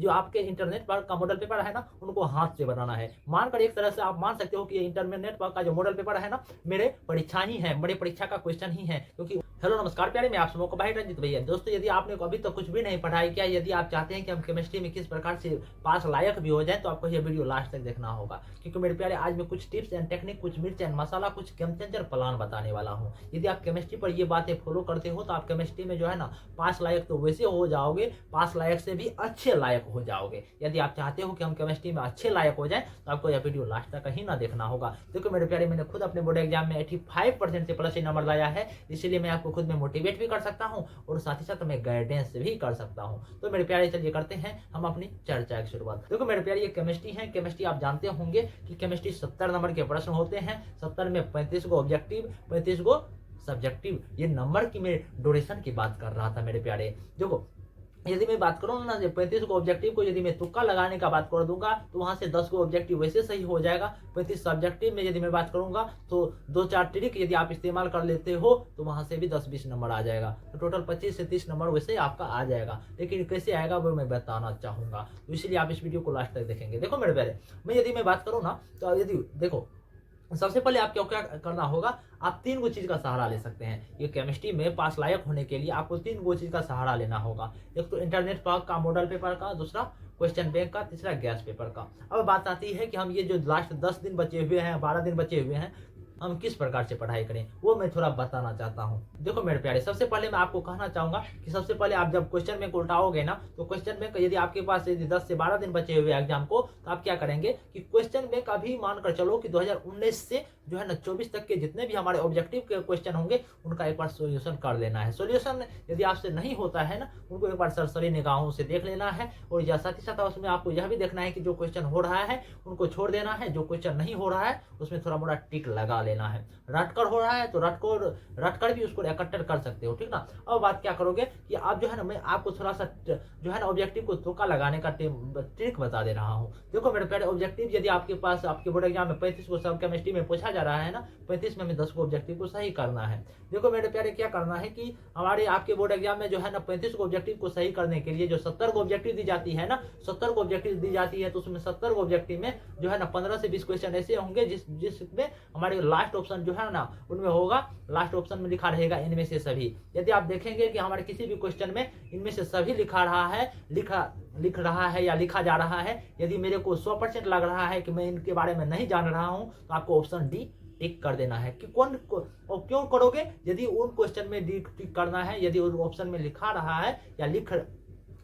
जो आपके इंटरनेट पर का मॉडल पेपर है ना, उनको हाथ से बनाना है। मानकर एक तरह से आप मान सकते हो कि ये इंटरनेट पर का जो मॉडल पेपर है ना, मेरे परीक्षा ही है, मेरे परीक्षा का क्वेश्चन ही है। क्योंकि हेलो नमस्कार प्यारे, मैं आप सबों को भाई रंजित भैया। दोस्तों, यदि आपने अभी तक कुछ भी नहीं पढ़ा है क्या, यदि आप चाहते हैं कि हम केमिस्ट्री में किस प्रकार से पास लायक भी हो जाए, तो आपको ये वीडियो लास्ट तक देखना होगा। क्योंकि मेरे प्यारे, आज मैं कुछ टिप्स एंड टेक्निक, कुछ मिर्च एंड मसाला, कुछ गेम चेंजर प्लान बताने वाला हूँ। यदि आप केमिस्ट्री पर ये बातें फॉलो करते हो, तो आप केमिस्ट्री में जो है ना, पास लायक तो वैसे हो जाओगे, पास लायक से भी अच्छे लायक हो जाओगे। यदि आप चाहते हो कि हम केमिस्ट्री में अच्छे लायक हो जाए, तो आपको यह वीडियो लास्ट तक ही ना देखना होगा। देखो मेरे प्यारे, मैंने खुद अपने बोर्ड एग्जाम में 85% से प्लस ही नंबर लाया है, इसीलिए मैं आपको खुद में मोटिवेट भी कर सकता हूं और साथ ही साथ मैं गाइडेंस भी कर सकता हूं। तो मेरे प्यारे, चलिए करते हैं हम अपनी चर्चा की शुरुआत। देखो मेरे प्यारे, ये केमिस्ट्री है। केमिस्ट्री आप जानते होंगे कि केमिस्ट्री 70 नंबर के प्रश्न होते हैं। 70 में 35 को ऑब्जेक्टिव, 35 को सब्जेक्टिव। ये नंबर की मैं ड्यूरेशन की बात कर रहा था मेरे प्यारे। देखो, यदि मैं बात करूँ ना, 35 को ऑब्जेक्टिव को यदि मैं तुक्का लगाने का बात कर दूंगा, तो वहां से 10 को ऑब्जेक्टिव वैसे सही हो जाएगा। 35 सब्जेक्टिव में यदि मैं बात करूंगा, तो 2-4 ट्रिक यदि आप इस्तेमाल कर लेते हो, तो वहां से भी 10-20 नंबर आ जाएगा। तो टोटल 25 से 30 नंबर वैसे आपका आ जाएगा। लेकिन कैसे आएगा वो मैं बताना चाहूंगा, तो इसलिए आप इस वीडियो को लास्ट तक देखेंगे। देखो मेरे प्यारे, यदि मैं बात करूँ ना, तो यदि देखो, सबसे पहले आपको क्या करना होगा, आप 3 गो चीज का सहारा ले सकते हैं। ये केमिस्ट्री में पास लायक होने के लिए आपको 3 गो चीज का सहारा लेना होगा। एक तो इंटरनेट पर का मॉडल पेपर का, दूसरा क्वेश्चन बैंक का, तीसरा गैस पेपर का। अब बात आती है कि हम ये जो लास्ट 10 दिन बचे हुए हैं, 12 दिन बचे हुए हैं, हम किस प्रकार से पढ़ाई करें, वो मैं थोड़ा बताना चाहता हूँ। देखो मेरे प्यारे, सबसे पहले मैं आपको कहना चाहूंगा कि सबसे पहले आप जब क्वेश्चन बैंक उल्टाओगे ना, तो क्वेश्चन बैंक यदि आपके पास यदि 10 से 12 दिन बचे हुए एग्जाम को, तो आप क्या करेंगे कि क्वेश्चन बैंक अभी मानकर चलो कि 2019 से जो है ना 24 तक के जितने भी हमारे ऑब्जेक्टिव के क्वेश्चन होंगे, उनका एक बार सोल्यूशन कर लेना है। सोल्यूशन यदि आपसे नहीं होता है ना, उनको एक बार सरसरी निगाहों से देख लेना है। और साथ ही साथ उसमें आपको यह भी देखना है कि जो क्वेश्चन हो रहा है उनको छोड़ देना है, जो क्वेश्चन नहीं हो रहा है उसमें थोड़ा मोड़ा टिक लगा लेना है। रटकर हो रहा है तो रटकर भी उसको इकट्ठा कर सकते हो, ठीक ना। अब बात क्या करोगे कि आप जो है ना, मैं आपको थोड़ा सा जो है ना ऑब्जेक्टिव को तुक्का लगाने का ट्रिक बता दे रहा हूँ। देखो मेरे प्यारे, ऑब्जेक्टिव यदि आपके पास आपके बोर्ड एग्जाम में 35 को सब केमिस्ट्री में पूछा जा रहा है ना, 35 में हमें 10 को ऑब्जेक्टिव को सही करना है। देखो मेरे प्यारे, क्या करना है कि हमारे आपके बोर्ड एग्जाम में जो है ना 35 को ऑब्जेक्टिव को सही करने के लिए जो 70 को ऑब्जेक्टिव दी जाती है ना, 70 को ऑब्जेक्टिव दी जाती है, तो उसमें 70 को ऑब्जेक्टिव में जो है ना 15 से 20 क्वेश्चन ऐसे होंगे जिसमें हमारे लास्ट ऑप्शन जो है ना, उनमें होगा, लास्ट ऑप्शन में लिखा रहेगा इनमें से सभी। यदि आप देखेंगे कि हमारे किसी भी क्वेश्चन में इनमें से सभी लिखा रहा है, लिख रहा है या लिखा जा रहा है, यदि मेरे को 100% लग रहा है कि मैं इनके बारे में नहीं जान रहा हूं, तो आपको ऑप्शन डी टिक कर देना है। कि कौन और क्यों करोगे, यदि उन क्वेश्चन में डी टिक करना है, यदि उन ऑप्शन में लिखा रहा है या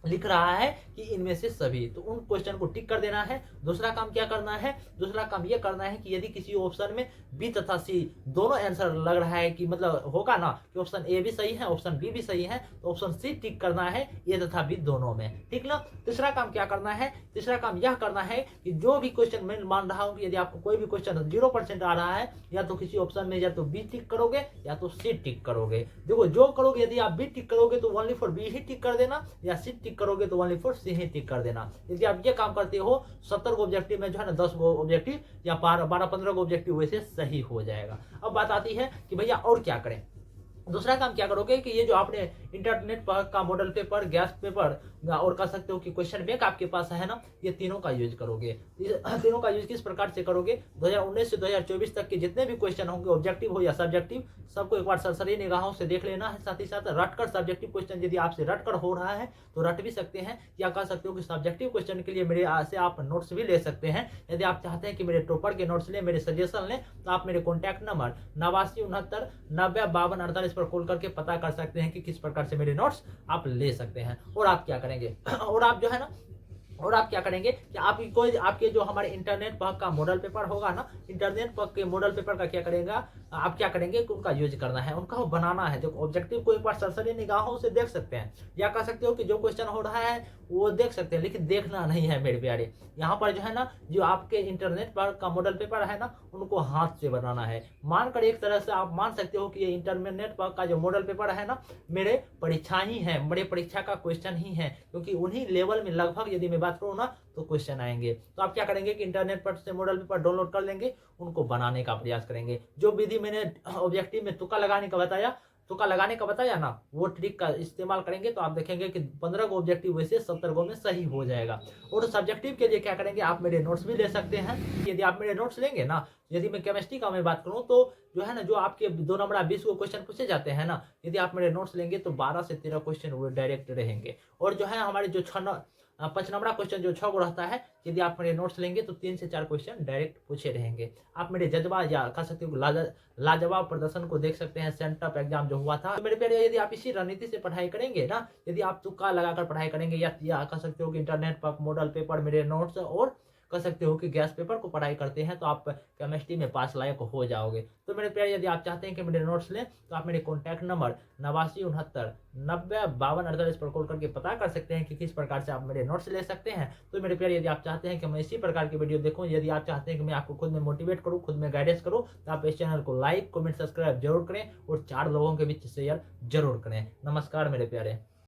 लिख रहा है कि इनमें से सभी, तो उन क्वेश्चन को टिक कर देना है। दूसरा काम क्या करना है, दूसरा काम ये करना है कि यदि किसी ऑप्शन में बी तथा सी दोनों आंसर लग रहा है, कि मतलब होगा ना कि ऑप्शन ए भी सही है, ऑप्शन बी भी सही है, तो ऑप्शन सी टिक करना है, ए तथा बी दोनों में, ठीक ना। तीसरा काम क्या करना है, तीसरा काम यह करना है कि जो भी क्वेश्चन मैं मान रहा हूँ कि यदि आपको कोई भी क्वेश्चन 0% आ रहा है, या तो किसी ऑप्शन में या तो बी टिक करोगे या तो सी टिक करोगे। देखो जो करोगे, यदि आप बी टिक करोगे तो ओनली फॉर बी ही टिक कर देना, या सी टिक करोगे तो ओनली फॉर सी ही टिक कर देना। यदि आप ये काम करते हो, 70 को ऑब्जेक्टिव में जो है ना 10 को ऑब्जेक्टिव या 12-15 को ऑब्जेक्टिव वैसे सही हो जाएगा। अब बात आती है कि भैया और क्या करें। दूसरा काम क्या करोगे कि ये जो आपने इंटरनेट पर का मॉडल पेपर, गैस पेपर और कह सकते हो कि क्वेश्चन बैंक आपके पास है ना, ये तीनों का यूज करोगे। तीनों का यूज किस प्रकार से करोगे, 2019 से 2024 तक के जितने भी क्वेश्चन होंगे, ऑब्जेक्टिव हो या सब्जेक्टिव, सबको एक बार सरसरी निगाहों से देख लेना है। साथ ही साथ रटकर सब्जेक्टिव क्वेश्चन यदि आपसे रटकर हो रहा है तो रट भी सकते हैं, या कह सकते हो कि सब्जेक्टिव क्वेश्चन के लिए मेरे से आप नोट्स भी ले सकते हैं। यदि आप चाहते हैं कि मेरे टॉपर के नोट्स लें, मेरे सजेशन लें, तो आप मेरे कॉन्टैक्ट नंबर 8969905248 पर कॉल करके पता कर सकते हैं कि किस प्रकार से मेरे नोट्स आप ले सकते हैं। और आप क्या करेंगे और आप जो है ना, और आप क्या करेंगे कि आप कोई आपके जो हमारे इंटरनेट पर का मॉडल पेपर होगा ना, इंटरनेट पर के मॉडल पेपर का क्या करेगा, आप क्या करेंगे कि उनका यूज करना है, उनका बनाना है। जो ऑब्जेक्टिव को एक बार सरसरी निगाहों से देख सकते हैं, या कह सकते हो कि जो क्वेश्चन हो रहा है वो देख सकते हैं, लेकिन देखना नहीं है मेरे प्यारे। यहाँ पर जो है ना, जो आपके इंटरनेट पर का मॉडल पेपर है ना, उनको हाथ से बनाना है। मानकर एक तरह से आप मान सकते हो कि ये इंटरनेट पर का जो मॉडल पेपर है ना, मेरे परीक्षा ही है, मेरे परीक्षा का क्वेश्चन ही है। क्योंकि उन्हीं लेवल में लगभग यदि मैं बात करूँ ना, तो क्वेश्चन आएंगे। तो आप क्या करेंगे कि इंटरनेट पर से मॉडल पेपर डाउनलोड कर लेंगे, उनको बनाने का प्रयास करेंगे। जो विधि मैंने ऑब्जेक्टिव में तुक्का लगाने का बताया, तुक्का लगाने का बताया ना, वो ट्रिक का इस्तेमाल करेंगे तो आप देखेंगे कि 15 गो ऑब्जेक्टिव वैसे 70 गो में सही हो जाएगा। और सब्जेक्टिव के लिए क्या करेंगे, आप मेरे नोट्स भी ले सकते हैं। यदि आप मेरे नोट्स लेंगे ना, यदि मैं केमिस्ट्री का मैं बात करूँ तो जो है ना, जो आपके 2 नंबर 20 को क्वेश्चन पूछे जाते हैं ना, यदि आप मेरे नोट्स लेंगे तो 12 से 13 क्वेश्चन वो डायरेक्ट रहेंगे। और जो है हमारे जो 5 नंबर क्वेश्चन जो 6 को रहता है, यदि आप मेरे नोट्स लेंगे तो 3 से 4 क्वेश्चन डायरेक्ट पूछे रहेंगे। आप मेरे जज्बा या कह सकते हो लाजवाब प्रदर्शन को देख सकते हैं, सेंटअप एग्जाम जो हुआ था। तो मेरे प्यारे, यदि आप इसी रणनीति से पढ़ाई करेंगे ना, यदि आप तुक्का लगाकर पढ़ाई करेंगे या कह सकते हो कि इंटरनेट पर मॉडल पेपर, मेरे नोट्स और कह सकते हो कि गैस पेपर को पढ़ाई करते हैं, तो आप केमिस्ट्री में पास लायक हो जाओगे। तो मेरे प्यारे, यदि आप चाहते हैं कि मेरे नोट्स लें तो आप मेरे कॉन्टैक्ट नंबर 89699052 पर कॉल करके पता कर सकते हैं कि किस प्रकार से आप मेरे नोट्स ले सकते हैं। तो मेरे प्यारे, यदि आप चाहते हैं कि मैं इसी प्रकार की वीडियो देखूं, यदि आप चाहते हैं कि मैं आपको खुद में मोटिवेट करूं, खुद में गाइडेंस करूं, तो आप इस चैनल को लाइक, कमेंट, सब्सक्राइब जरूर करें और 4 लोगों के बीच शेयर जरूर करें। नमस्कार मेरे प्यारे।